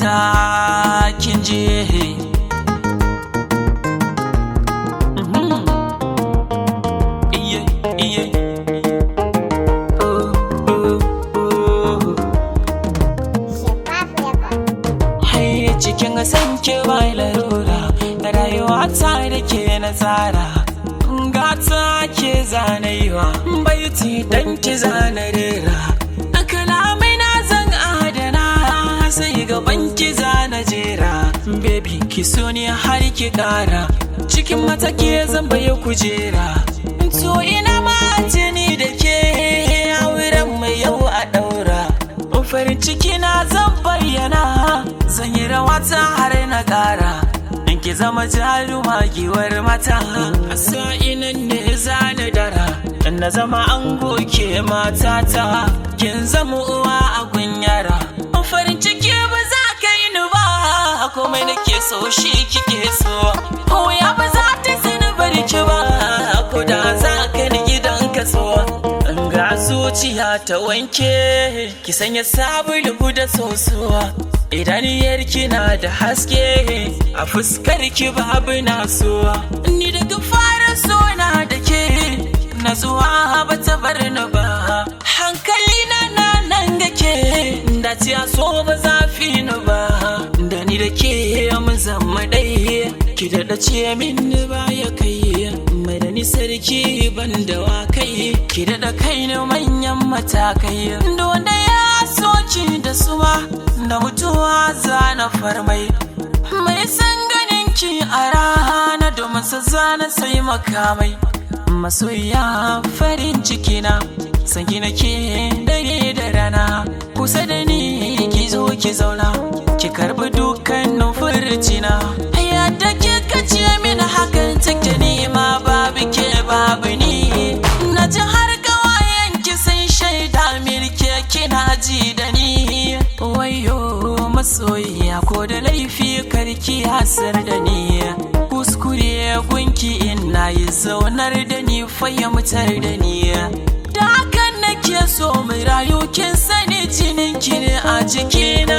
mata kin je cikin san ke bai larura da rayuwa ta da ke na tsara gata ke zanewa baiti dan ki zana rera kalamai na zan adana sai gaban ki zana jera baby ki so ne har ki kara cikin mata ke zan baye kujera to ina ma ni da ke auren mai yau a daura farin ciki na zan bayyana zan yi rawata har na kara in ki zama jaruma giwar mata a sa'inan ne zani dara in na zama ango ke matata kin zama uwa a kunyara farin ciki ba za ka yi ni ba komai nake so shi kike so ya ba za ta sani bari ki ba ko da za ka ni gidan ka so ga zuciya ta wanke ki sanya sabulu da sosuwa idan yarki na da haske a fuskar ki babu nasuwa ni daga fara sona da ke natsuwa ba ta bar ni ba hankali na nan ga ke da ciya so ba zafi ni ba da ni da ke mun zama dai ki daɗa ce min ba ya kai mai da ni sarki ban da wakai ki daɗa kai ni manyan matakai da wanda ya soki da suwa da mutuwa zana farmai mai san ganin ki a rana domin sa zana sai makamai masoya farin ciki na san ki nake dare da rana kusa da ni ki zo ki zauna ki karbi dukkanin furcina yadda kika ce min hakan take ni ma babu ke babu ni na ji har kawayen ki sun shaida mirke kina ji da ni wayo masoyiya ko da laifi karki hasar da ni kuskure gunki ina yi zaunar da ni fahimtar da ni da hakan nake so mai rayu kin sani jinin ki ne a jikina